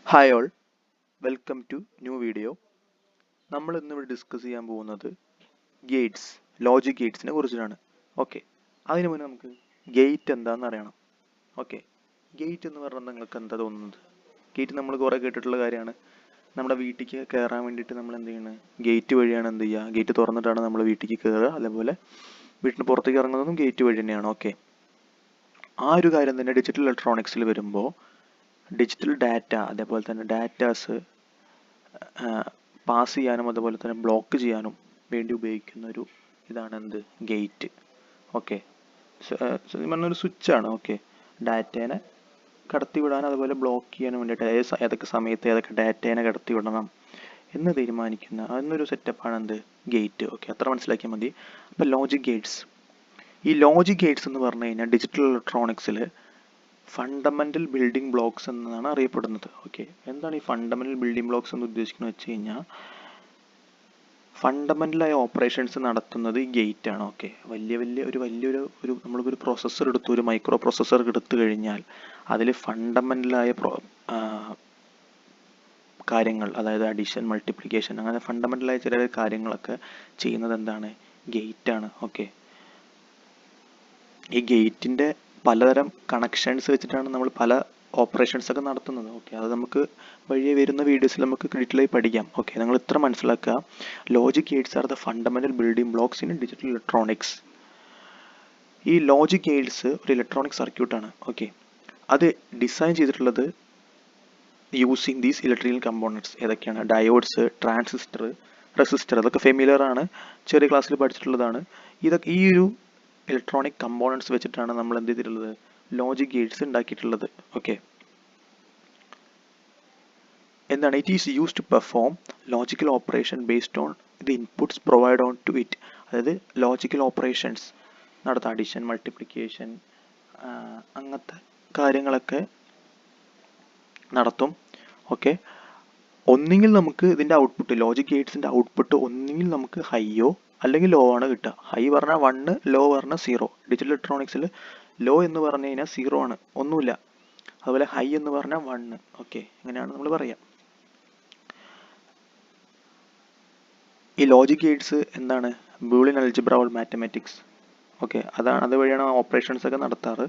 Hi all, welcome to new video. നമ്മൾ ഇന്നിവിടെ discuss ചെയ്യാൻ പോകുന്നത് ഗേറ്റ്സ്, ലോജിക് ഗേറ്റ്സിനെ കുറിച്ചിട്ടാണ്. ഓക്കെ, അതിനു മുന്നേ നമുക്ക് ഗേറ്റ് എന്താണെന്ന് അറിയണം. ഓക്കെ, ഗേറ്റ് എന്ന് പറഞ്ഞാൽ നിങ്ങൾക്ക് എന്താ തോന്നുന്നത്? ഗേറ്റ് നമ്മൾ കുറേ കേട്ടിട്ടുള്ള കാര്യമാണ്. നമ്മുടെ വീട്ടിലേക്ക് കയറാൻ വേണ്ടിയിട്ട് നമ്മൾ എന്ത് ചെയ്യുന്നത്? ഗേറ്റ് വഴിയാണ് എന്ത് ചെയ്യുക? ഗേറ്റ് തുറന്നിട്ടാണ് നമ്മൾ വീട്ടിലേക്ക് കയറുക. അതേപോലെ വീട്ടിന് പുറത്തേക്ക് ഇറങ്ങുന്നതും ഗേറ്റ് വഴി തന്നെയാണ്. ഓക്കെ, ആ ഒരു കാര്യം തന്നെ ഡിജിറ്റൽ ഇലക്ട്രോണിക്സിൽ വരുമ്പോൾ ഡിജിറ്റൽ ഡാറ്റ, അതേപോലെ തന്നെ ഡാറ്റാസ് പാസ് ചെയ്യാനും അതുപോലെ തന്നെ ബ്ലോക്ക് ചെയ്യാനും വേണ്ടി ഉപയോഗിക്കുന്ന ഒരു ഇതാണ് എന്ത്? ഗേറ്റ്. ഓക്കെ, പറഞ്ഞൊരു സ്വിച്ചാണ്. ഓക്കെ, ഡാറ്റേനെ കടത്തിവിടാൻ അതുപോലെ ബ്ലോക്ക് ചെയ്യാനും വേണ്ടിയിട്ട് ഏതൊക്കെ സമയത്ത് ഏതൊക്കെ ഡാറ്റേനെ കടത്തിവിടണം എന്ന് തീരുമാനിക്കുന്ന എന്നൊരു സെറ്റപ്പാണ് എന്ത്? ഗേറ്റ്. ഓക്കെ, അത്ര മനസ്സിലാക്കിയാൽ മതി. അപ്പോൾ ലോജിക് ഗേറ്റ്സ്, ഈ ലോജിക് ഗേറ്റ്സ് എന്ന് പറഞ്ഞു കഴിഞ്ഞാൽ ഡിജിറ്റൽ ഇലക്ട്രോണിക്സിൽ ഫണ്ടമെന്റൽ ബിൽഡിംഗ് ബ്ലോക്സ് എന്നാണ് അറിയപ്പെടുന്നത്. ഓക്കെ, എന്താണ് ഈ ഫണ്ടമെന്റൽ ബിൽഡിംഗ് ബ്ലോക്സ് എന്ന് ഉദ്ദേശിക്കുന്നത് വെച്ച് കഴിഞ്ഞാൽ ഫണ്ടമെന്റലായ ഓപ്പറേഷൻസ് നടത്തുന്നത് ഈ ഗേറ്റ് ആണ്. ഓക്കെ, വലിയൊരു നമ്മളിപ്പോൾ പ്രോസസ്സർ എടുത്തു, ഒരു മൈക്രോ പ്രോസസ്സർ എടുത്തു കഴിഞ്ഞാൽ അതിൽ ഫണ്ടമെന്റലായ കാര്യങ്ങൾ, അതായത് അഡീഷൻ, മൾട്ടിപ്ലിക്കേഷൻ, അങ്ങനെ ഫണ്ടമെന്റലായ ചില കാര്യങ്ങളൊക്കെ ചെയ്യുന്നത് എന്താണ്? ഗേറ്റ് ആണ്. ഓക്കെ, ഈ ഗേറ്റിന്റെ പലതരം കണക്ഷൻസ് വെച്ചിട്ടാണ് നമ്മൾ പല ഓപ്പറേഷൻസ് ഒക്കെ നടത്തുന്നത്. ഓക്കെ, അത് നമുക്ക് വഴിയെ വരുന്ന വീഡിയോസിൽ നമുക്ക് ഡീറ്റെയിലായി പഠിക്കാം. ഓക്കെ, നിങ്ങൾ ഇത്ര മനസ്സിലാക്കുക, logic Gates are the fundamental building blocks in digital electronics. ഈ ലോജിക് ഗേറ്റ്സ് ഒരു ഇലക്ട്രോണിക് സർക്യൂട്ടാണ്. ഓക്കെ, അത് ഡിസൈൻ ചെയ്തിട്ടുള്ളത് യൂസിങ് ദീസ് ഇലക്ട്രിക്കൽ കമ്പോണൻറ്റ്സ്. ഏതൊക്കെയാണ്? Diodes, transistor, resistor. അതൊക്കെ ഫെമിലിയർ ആണ്, ചെറിയ ക്ലാസ്സിൽ പഠിച്ചിട്ടുള്ളതാണ്. ഇതൊക്കെ ഈ ഒരു ഇലക്ട്രോണിക് കമ്പോണൻറ്റ്സ് വെച്ചിട്ടാണ് നമ്മൾ എന്ത് ചെയ്തിട്ടുള്ളത്? ലോജിക് ഗേറ്റ്സ് ഉണ്ടാക്കിയിട്ടുള്ളത്. ഓക്കെ, എന്താണ്? It is use to perform logical operation based on the inputs provide on to it. അതായത് ലോജിക്കൽ ഓപ്പറേഷൻസ് നടത്താം, അഡിഷൻ, മൾട്ടിപ്ലിക്കേഷൻ, അങ്ങനത്തെ കാര്യങ്ങളൊക്കെ നടത്തും. ഓക്കെ, ഒന്നുകിൽ നമുക്ക് ഇതിൻ്റെ ഔട്ട്പുട്ട്, ലോജിക് ഗേറ്റ്സിൻ്റെ ഔട്ട്പുട്ട് ഒന്നുകിൽ നമുക്ക് ഹൈയോ അല്ലെങ്കിൽ ലോ ആണ് കിട്ടുക. ഹൈ പറഞ്ഞാൽ 1, ലോ പറഞ്ഞാൽ 0. ഡിജിറ്റൽ ഇലക്ട്രോണിക്സിൽ ലോ എന്ന് പറഞ്ഞു കഴിഞ്ഞാൽ 0 ആണ്, ഒന്നുമില്ല. അതുപോലെ ഹൈ എന്ന് പറഞ്ഞാൽ 1. ഓക്കെ, അങ്ങനെയാണ് നമ്മൾ പറയാം. ഈ ലോജിക് ഗേറ്റ്സ് എന്താണ്? Boolean algebra or mathematics. Okay, അതുവഴിയാണ് ഓപ്പറേഷൻസ് ഒക്കെ നടത്താറ്.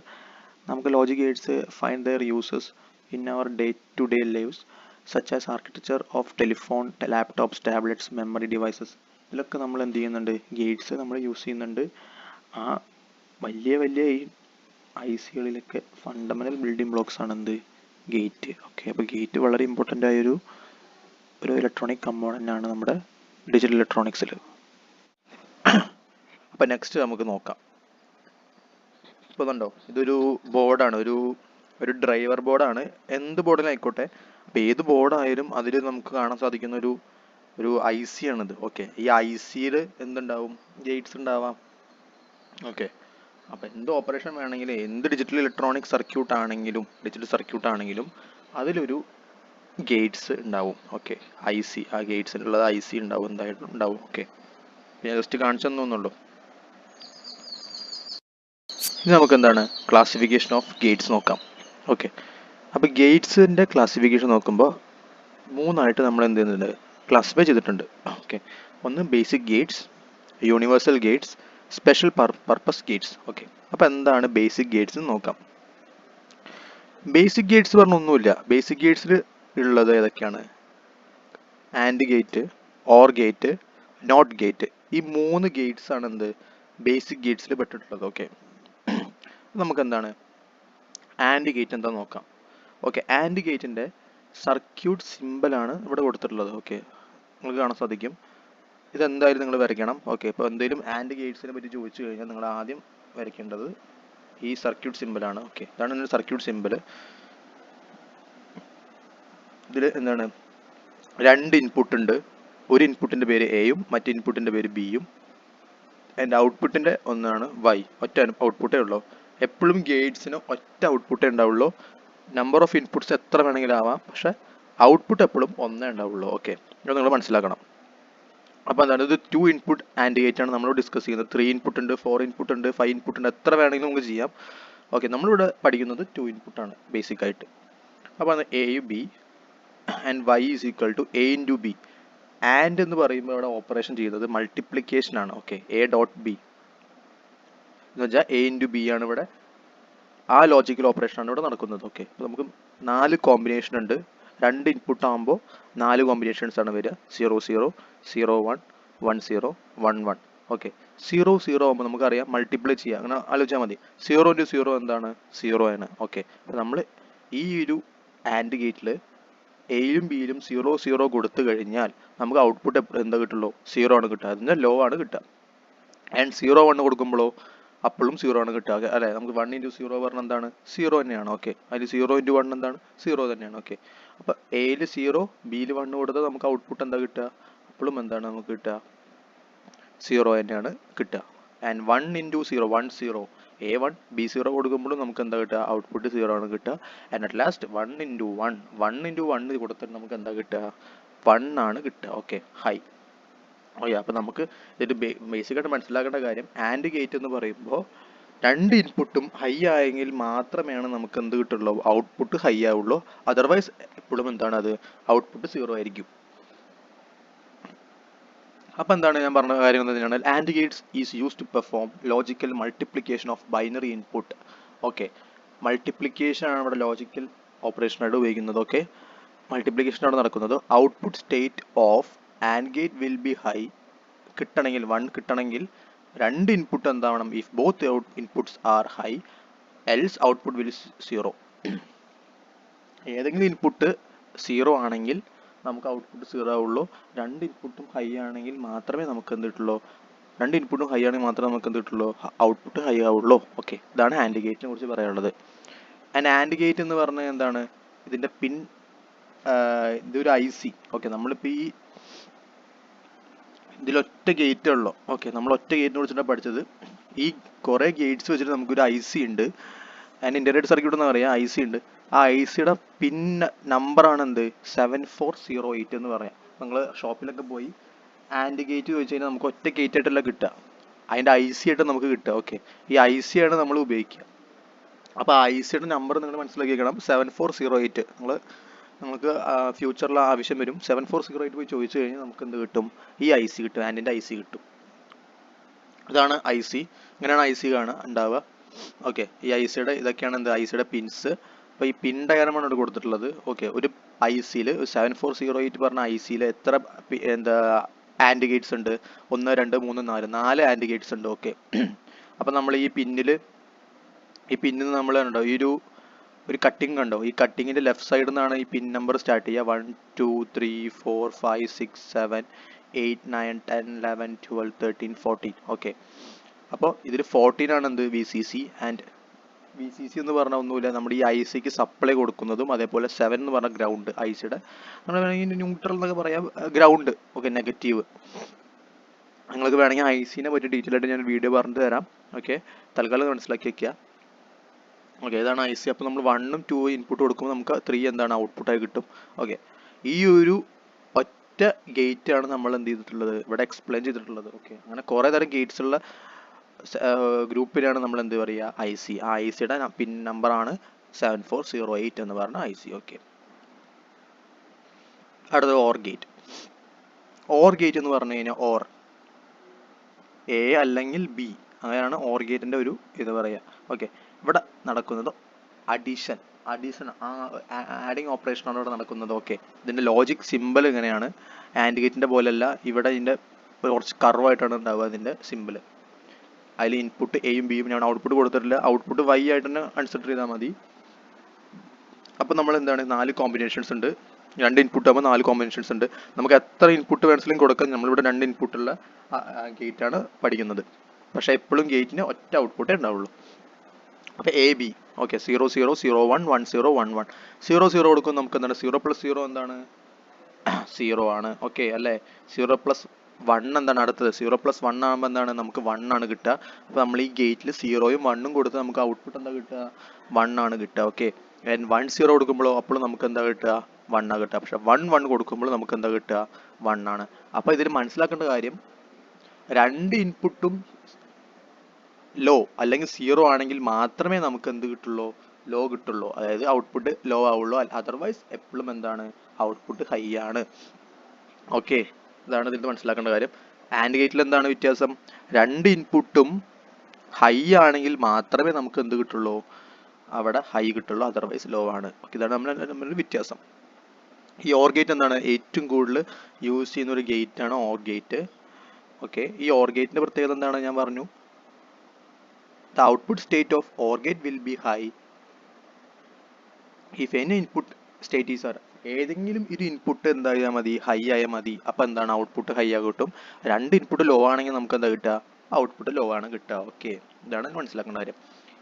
നമുക്ക് logic gates find their uses in our day to day lives such as architecture of telephone, laptops, tablets, memory devices. ഇതിലൊക്കെ നമ്മൾ എന്ത് ചെയ്യുന്നുണ്ട്? ഗേറ്റ്സ് നമ്മൾ യൂസ് ചെയ്യുന്നുണ്ട്. ആ വലിയ ഈ ICകളിലൊക്കെ ഫണ്ടമെന്റൽ ബിൽഡിംഗ് ബ്ലോക്സ് ആണ് എന്ത്? ഗേറ്റ്. ഓക്കെ, അപ്പോൾ ഗേറ്റ് വളരെ ഇമ്പോർട്ടൻ്റ് ആയൊരു ഇലക്ട്രോണിക് കമ്പോണൻ്റ് ആണ് നമ്മുടെ ഡിജിറ്റൽ ഇലക്ട്രോണിക്സിൽ. അപ്പം നെക്സ്റ്റ് നമുക്ക് നോക്കാം. ഇപ്പോൾ കണ്ടോ, ഇതൊരു ബോർഡാണ്, ഒരു ഡ്രൈവർ ബോർഡാണ്. എന്ത് ബോർഡിലായിക്കോട്ടെ, അപ്പോൾ ഏത് ബോർഡായാലും അതിൽ നമുക്ക് കാണാൻ സാധിക്കുന്ന ഒരു IC ആണിത്. ഓക്കെ, ഈ ICയിൽ എന്തുണ്ടാവും? ഗേറ്റ്സ് ഉണ്ടാവാം. ഓക്കെ, അപ്പോൾ എന്ത് ഓപ്പറേഷൻ വേണമെങ്കിലും, എന്ത് ഡിജിറ്റൽ ഇലക്ട്രോണിക് ഡിജിറ്റൽ സർക്യൂട്ട് ആണെങ്കിലും അതിലൊരു ഗേറ്റ്സ് ഉണ്ടാവും. ഓക്കെ, IC, ആ ഗേറ്റ്സിലുള്ളത് IC ഉണ്ടാവും, എന്തായിട്ടും ഉണ്ടാവും. ഓക്കെ, ഞാൻ ജസ്റ്റ് കാണിച്ചു തന്നോന്നുള്ളൂ. ഇനി നമുക്ക് എന്താണ്? ക്ലാസിഫിക്കേഷൻ ഓഫ് ഗേറ്റ്സ് നോക്കാം. ഓക്കെ, അപ്പോൾ ഗേറ്റ്സിൻ്റെ ക്ലാസിഫിക്കേഷൻ നോക്കുമ്പോൾ 3ആയിട്ട് നമ്മൾ എന്ത് ചെയ്യുന്നുണ്ട്? ക്ലാസിഫൈ ചെയ്തിട്ടുണ്ട്. ഓക്കെ, ഒന്ന് basic Gates, universal Gates, special purpose Gates. Okay, അപ്പോൾ എന്താണ് ബേസിക് ഗേറ്റ്സ് എന്ന് നോക്കാം. ബേസിക് ഗേറ്റ്സ് പറഞ്ഞ ഒന്നുമില്ല. ബേസിക് ഗേറ്റ്സിൽ ഉള്ളത് ഏതൊക്കെയാണ്? And gate, or gate, not gate. ഈ 3 ഗേറ്റ്സ് ആണ് എന്ത്? ബേസിക് ഗേറ്റ്സിൽ പെട്ടിട്ടുള്ളത്. ഓക്കെ, നമുക്ക് എന്താണ് ആൻഡ് ഗേറ്റ് എന്താ നോക്കാം. ഓക്കെ, ആൻഡ് ഗേറ്റിന്റെ സർക്യൂട്ട് സിമ്പലാണ് ഇവിടെ കൊടുത്തിട്ടുള്ളത്. ഓക്കെ, നിങ്ങൾക്ക് കാണാൻ സാധിക്കും. ഇതെന്തായാലും നിങ്ങൾ വരയ്ക്കണം. ഓക്കെ, ഇപ്പോൾ എന്തെങ്കിലും ആൻഡ് ഗേറ്റ്സിനെ പറ്റി ചോദിച്ചു കഴിഞ്ഞാൽ നിങ്ങൾ ആദ്യം വരയ്ക്കേണ്ടത് ഈ സർക്യൂട്ട് സിമ്പലാണ്. ഓക്കെ, ഇതാണ് ഇതിന്റെ സർക്യൂട്ട് സിമ്പൽ. ഇതിൽ എന്താണ്? 2 ഇൻപുട്ട് ഉണ്ട്. ഒരു ഇൻപുട്ടിന്റെ പേര് എയും മറ്റേ ഇൻപുട്ടിന്റെ പേര് ബിയും. അതിന്റെ ഔട്ട്പുട്ടിന്റെ ഒന്നാണ് വൈ. ഒറ്റ ഔട്ട്പുട്ടേ ഉള്ളൂ. എപ്പോഴും ഗേറ്റ്സിന് ഒറ്റ ഔട്ട്പുട്ടേ ഉണ്ടാവുള്ളൂ. നമ്പർ ഓഫ് ഇൻപുട്ട്സ് എത്ര വേണമെങ്കിലും ആവാം, പക്ഷെ ഔട്ട്പുട്ട് എപ്പോഴും ഒന്നേ ഉണ്ടാവുള്ളൂ. ഓക്കെ, ഇത് നിങ്ങൾ മനസ്സിലാക്കണം. അപ്പോൾ എന്താണ്? ഇത് 2 ഇൻപുട്ട് ആൻഡ് ഗേറ്റ് ആണ് നമ്മൾ ഡിസ്കസ് ചെയ്യുന്നത്. 3 ഇൻപുട്ട് ഉണ്ട്, 4 ഇൻപുട്ട് ഉണ്ട്, 5 ഇൻപുട്ട് ഉണ്ട്, എത്ര വേണമെങ്കിലും നമുക്ക് ചെയ്യാം. ഓക്കെ, നമ്മളിവിടെ പഠിക്കുന്നത് 2 ഇൻപുട്ടാണ് ബേസിക് ആയിട്ട്. അപ്പോൾ അത് A B, and y is equal to a into B. And എന്ന് പറയുമ്പോൾ ഇവിടെ ഓപ്പറേഷൻ ചെയ്യുന്നത് മൾട്ടിപ്ലിക്കേഷൻ ആണ്. ഓക്കെ, a ഡോട്ട് ബി എന്ന് വെച്ചാൽ a ഇൻറ്റു ബി ആണ് ഇവിടെ, ആ ലോജിക്കൽ ഓപ്പറേഷൻ ആണ് ഇവിടെ നടക്കുന്നത്. ഓക്കെ, അപ്പോൾ നമുക്ക് 4 കോമ്പിനേഷൻ ഉണ്ട്. 2 ഇൻപുട്ട് ആകുമ്പോൾ 4 കോമ്പിനേഷൻസ് ആണ് വരിക. 0 0 0 1 1 0 1 1. ഓക്കെ, 0 0 ആകുമ്പോൾ നമുക്കറിയാം മൾട്ടിപ്ലൈ ചെയ്യുക, അങ്ങനെ ആലോചിച്ചാൽ മതി. 0 ഇൻറ്റു 0 എന്താണ്? 0 ആണ്. ഓക്കെ, അപ്പോൾ നമ്മൾ ഈ ഒരു ആൻഡ് ഗേറ്റിൽ എയിലും ബിയിലും 0 0 കൊടുത്തു കഴിഞ്ഞാൽ നമുക്ക് ഔട്ട്പുട്ട് എന്താ കിട്ടുള്ളൂ? 0 ആണ് കിട്ടുക, അതിൻ്റെ ലോ ആണ് കിട്ടുക. ആൻഡ് 0 1 കൊടുക്കുമ്പോഴോ അപ്പോഴും 0 ആണ് കിട്ടുക അല്ലേ? നമുക്ക് 1 ഇൻറ്റു 0 പറഞ്ഞാൽ എന്താണ്? 0 തന്നെയാണ്. ഓക്കെ, അതിൽ 0 ഇൻറ്റു 1 എന്താണ്? 0 തന്നെയാണ്. ഓക്കെ, അപ്പോൾ എയിൽ 0 ബിയിൽ 1 കൊടുത്താൽ നമുക്ക് ഔട്ട്പുട്ട് എന്താ കിട്ടുക? അപ്പോഴും എന്താണ് നമുക്ക് കിട്ടുക? 0 തന്നെയാണ് കിട്ടുക. ആൻഡ് 1 ഇൻറ്റു 0 1 0 A1 B0 കൊടുക്കുമ്പോഴും നമുക്ക് എന്താ കിട്ടുക? ഔട്ട്പുട്ട് 0 ആണ് കിട്ടുക. And at last 1 into 1 1 into 1 കൊടുത്തിട്ട് നമുക്ക് എന്താ കിട്ടുക? 1 ആണ് കിട്ടുക. Okay, high. ഓക്കെ, അപ്പോൾ നമുക്ക് ഇത് ബേസിക്കായിട്ട് മനസ്സിലാക്കേണ്ട കാര്യം, ആൻഡ് ഗേറ്റ് എന്ന് പറയുമ്പോൾ 2 ഇൻപുട്ടും ഹൈ ആയെങ്കിൽ മാത്രമേ നമുക്ക് എന്ത് കിട്ടുള്ളൂ? ഔട്ട്പുട്ട് ഹൈ ആവുള്ളൂ. അതർവൈസ് എപ്പോഴും എന്താണ് അത്? ഔട്ട്പുട്ട് 0 ആയിരിക്കും. അപ്പോൾ എന്താണ് ഞാൻ പറഞ്ഞ കാര്യം എന്ന് പറഞ്ഞാൽ, and gates is use to perform logical multiplication of binary input. Okay, multiplication ആണ് ഇവിടെ ലോജിക്കൽ ഓപ്പറേഷനായിട്ട് ഉപയോഗിക്കുന്നത്. ഓക്കെ, മൾട്ടിപ്ലിക്കേഷൻ ആണ് നടക്കുന്നത്. Output state of and gate will be high കിട്ടണമെങ്കിൽ, 1 കിട്ടണമെങ്കിൽ 2 ഇൻപുട്ട് എന്താവണം? If both inputs are high else output will 0. ഏതെങ്കിലും ഇൻപുട്ട് 0 ആണെങ്കിൽ നമുക്ക് ഔട്ട്പുട്ട് 0 ആവുള്ളൂ. 2 ഇൻപുട്ടും ഹൈ ആണെങ്കിൽ മാത്രമേ നമുക്ക് എന്ത് കിട്ടുള്ളൂ? 2 ഇൻപുട്ടും ഹൈ ആണെങ്കിൽ മാത്രമേ നമുക്ക് എന്ത് കിട്ടുള്ളൂ? ഔട്ട്പുട്ട് ഹൈ ആവുള്ളൂ. ഓക്കെ, ഇതാണ് ആൻഡ് ഗേറ്റിനെ കുറിച്ച് പറയാനുള്ളത്. ആൻഡ് ആൻഡ് ഗേറ്റ് എന്ന് പറഞ്ഞാൽ എന്താണ്? ഇതിൻ്റെ പിൻ, ഇതൊരു IC. ഓക്കെ, നമ്മളിപ്പോൾ ഈ ഇതിലൊറ്റ ഗേറ്റേ ഉള്ളൂ. ഓക്കെ, നമ്മൾ ഒറ്റ ഗേറ്റിനെ കുറിച്ചിട്ടാണ് പഠിച്ചത്. ഈ കുറേ ഗേറ്റ്സ് വെച്ചിട്ട് നമുക്കൊരു IC ഉണ്ട്. ആൻഡ് ഇൻ്റഗ്രേറ്റഡ് സർക്യൂട്ട് എന്ന് പറയാം. IC ഉണ്ട്. ആ ICയുടെ പിൻ നമ്പറാണ് എന്ത്? 7408 എന്ന് പറയാം. നിങ്ങൾ ഷോപ്പിലൊക്കെ പോയി ആൻഡ് ഗേറ്റ് ചോദിച്ചു കഴിഞ്ഞാൽ നമുക്ക് ഒറ്റ ഗേറ്റ് ആയിട്ടല്ല കിട്ടുക, അതിൻ്റെ IC ആയിട്ട് നമുക്ക് കിട്ടുക. ഓക്കെ, ഈ IC ആണ് നമ്മൾ ഉപയോഗിക്കുക. അപ്പോൾ ICയുടെ നമ്പർ നിങ്ങൾ മനസ്സിലാക്കി വെക്കണം, 7408. നമുക്ക് ഫ്യൂച്ചറിൽ ആവശ്യം വരും. 7408 പോയി ചോദിച്ചു കഴിഞ്ഞാൽ നമുക്ക് എന്ത് കിട്ടും? ഈ IC കിട്ടും, ആൻഡിൻ്റെ IC കിട്ടും. ഇതാണ് IC. ഇങ്ങനെയാണ് IC ഉണ്ടാവുക. ഓക്കെ, ഈ ICയുടെ ഇതൊക്കെയാണ് എന്ത്? ICയുടെ പിൻസ്. അപ്പോൾ ഈ പിൻ ഡയഗ്രമാണ് ഇവിടെ കൊടുത്തിട്ടുള്ളത്. ഓക്കെ, ഒരു ICയിൽ 7408 പറഞ്ഞ ICയിൽ എത്ര എന്താ ആൻഡ് ഗേറ്റ്സ് ഉണ്ട്? 1 2 3 4 4 ആൻഡ് ഗേറ്റ്സ് ഉണ്ട്. ഓക്കെ, അപ്പോൾ നമ്മൾ ഈ പിന്നിൽ നമ്മൾ കണ്ടോ ഒരു കട്ടിങ് കണ്ടോ? ഈ കട്ടിങ്ങിൻ്റെ ലെഫ്റ്റ് സൈഡിൽ നിന്നാണ് ഈ പിൻ നമ്പർ സ്റ്റാർട്ട് ചെയ്യുക. 1 2 3 4 5 6 7 8 9 10 11 12 13 14. ഓക്കെ, അപ്പോൾ ഇതിൽ 14 ആണ് എന്ത്? VCC. ആൻഡ് VCC എന്ന് പറഞ്ഞാൽ ഒന്നുമില്ല, നമ്മുടെ ഈ ICക്ക് സപ്ലൈ കൊടുക്കുന്നതും, അതേപോലെ 7 എന്ന് പറഞ്ഞാൽ ഗ്രൗണ്ട്, ICയുടെ നമ്മൾ വേണമെങ്കിൽ ന്യൂട്രൽ എന്നൊക്കെ പറയാം, ഗ്രൗണ്ട്. Okay, negative. നിങ്ങൾക്ക് വേണമെങ്കിൽ ICനെ പറ്റി ഡീറ്റെയിൽ ആയിട്ട് ഞാൻ വീഡിയോ പറഞ്ഞു തരാം. ഓക്കെ, തൽക്കാലം മനസ്സിലാക്കി വയ്ക്കുക. ഓക്കെ, ഇതാണ് IC. അപ്പോൾ നമ്മൾ 1 2 ഇൻപുട്ട് കൊടുക്കുമ്പോൾ നമുക്ക് 3 എന്താണ്? ഔട്ട്പുട്ടായി കിട്ടും. ഓക്കെ, ഈ ഒരു ഒറ്റ ഗേറ്റ് ആണ് നമ്മൾ എന്ത് ചെയ്തിട്ടുള്ളത്? ഇവിടെ എക്സ്പ്ലെയിൻ ചെയ്തിട്ടുള്ളത്. ഓക്കെ, അങ്ങനെ കുറേ തരം ഗേറ്റ്സ് ഉള്ള ഗ്രൂപ്പിലാണ് നമ്മൾ എന്ത് പറയുക? IC. ആ ICയുടെ പിൻ നമ്പറാണ് 7408 എന്ന് പറഞ്ഞ IC. ഓക്കെ, അടുത്തത് OR ഗേറ്റ്. OR ഗേറ്റ് എന്ന് പറഞ്ഞു കഴിഞ്ഞാൽ OR A അല്ലെങ്കിൽ B, അങ്ങനെയാണ് OR ഗേറ്റിൻ്റെ ഒരു ഇത് പറയുക. ഓക്കെ, ഇവിടെ നടക്കുന്നത് അഡീഷൻ ആഡിങ് ഓപ്പറേഷനാണ് ഇവിടെ നടക്കുന്നത്. ഓക്കെ, ഇതിൻ്റെ ലോജിക് സിമ്പിൾ ഇങ്ങനെയാണ്. ആൻഡ് ഗേറ്റിൻ്റെ പോലെയല്ല, ഇവിടെ ഇതിൻ്റെ കുറച്ച് കർവായിട്ടാണ് ഉണ്ടാവുക ഇതിൻ്റെ സിമ്പിൾ. അതിൽ ഇൻപുട്ട് എയും ബിയും, ഞാൻ ഔട്ട്പുട്ട് കൊടുത്തിട്ടില്ല, ഔട്ട്പുട്ട് Y ആയിട്ട് തന്നെ കൺസിഡർ ചെയ്താൽ മതി. അപ്പോൾ നമ്മൾ എന്താണ്? 4 കോമ്പിനേഷൻസ് ഉണ്ട്. 2 ഇൻപുട്ട് ആകുമ്പോൾ 4 കോമ്പിനേഷൻസ് ഉണ്ട്. നമുക്ക് എത്ര ഇൻപുട്ട് വേണമെങ്കിലും കൊടുക്കാം. നമ്മളിവിടെ 2 ഇൻപുട്ടുള്ള ഗേറ്റാണ് പഠിക്കുന്നത്. പക്ഷേ എപ്പോഴും ഗേറ്റിന് ഒറ്റ ഔട്ട്പുട്ടേ ഉണ്ടാവുള്ളൂ. അപ്പോൾ AB. ഓക്കെ, 0 0 0 1 1 0 1 1. 0 0 കൊടുക്കുമ്പോൾ നമുക്ക് എന്താണ്? 0 + 0 എന്താണ്? 0 ആണ്. ഓക്കെ അല്ലേ? 0 + 1 എന്താണ് അടുത്തത്? 0 + 1 ആകുമ്പോൾ എന്താണ്? നമുക്ക് 1 ആണ് കിട്ടുക. അപ്പോൾ നമ്മൾ ഈ ഗേറ്റിൽ 0യും 1ഉം കൊടുത്ത് നമുക്ക് ഔട്ട്പുട്ട് എന്താ കിട്ടുക? 1 ആണ് കിട്ടുക. ഓക്കെ, 1 0 കൊടുക്കുമ്പോഴോ അപ്പോൾ നമുക്ക് എന്താ കിട്ടുക? 1 ആണ് കിട്ടുക. പക്ഷെ 1 1 കൊടുക്കുമ്പോൾ നമുക്ക് എന്താ കിട്ടുക? 1 ആണ്. അപ്പോൾ ഇതിൽ മനസ്സിലാക്കേണ്ട കാര്യം, 2 ഇൻപുട്ടും ലോ അല്ലെങ്കിൽ 0 ആണെങ്കിൽ മാത്രമേ നമുക്ക് എന്ത് കിട്ടുള്ളൂ? ലോ കിട്ടുള്ളൂ, അതായത് ഔട്ട്പുട്ട് ലോ ആവുള്ളൂ. അതർവൈസ് എപ്പോഴും എന്താണ് ഔട്ട്പുട്ട് ഹൈ ആണ്. ഓക്കെ, ഇതാണ് ഇതിൽ മനസ്സിലാക്കേണ്ട കാര്യം. ആൻഡ് ഗേറ്റിൽ എന്താണ് വ്യത്യാസം? രണ്ട് ഇൻപുട്ടും ഹൈ ആണെങ്കിൽ മാത്രമേ നമുക്ക് എന്ത് കിട്ടുള്ളൂ, അവിടെ ഹൈ കിട്ടുള്ളൂ, അതർവൈസ് ലോ ആണ്. ഓക്കെ, ഇതാണ് നമ്മളൊരു വ്യത്യാസം. ഈ ഓർ ഗേറ്റ് എന്താണ് ഏറ്റവും കൂടുതൽ യൂസ് ചെയ്യുന്ന ഒരു ഗേറ്റ് ആണ് ഓർ ഗേറ്റ്. ഓക്കെ, ഈ ഓർ ഗേറ്റിന്റെ പ്രത്യേകത എന്താണ് ഞാൻ പറഞ്ഞു. The output state of or gate will be high if any input state is are. ഏതെങ്കിലും ഒരു ഇൻപുട്ട് എന്തായാൽ മതി, ഹൈ ആയാൽ മതി. അപ്പൊ എന്താണ് ഔട്ട്പുട്ട് ഹൈ ആ കിട്ടും. രണ്ട് ഇൻപുട്ട് ലോ ആണെങ്കിൽ നമുക്ക് എന്താ കിട്ടുക, ഔട്ട്പുട്ട് ലോ ആണ് കിട്ടുക. ഓക്കെ, ഇതാണ് മനസ്സിലാക്കേണ്ട കാര്യം.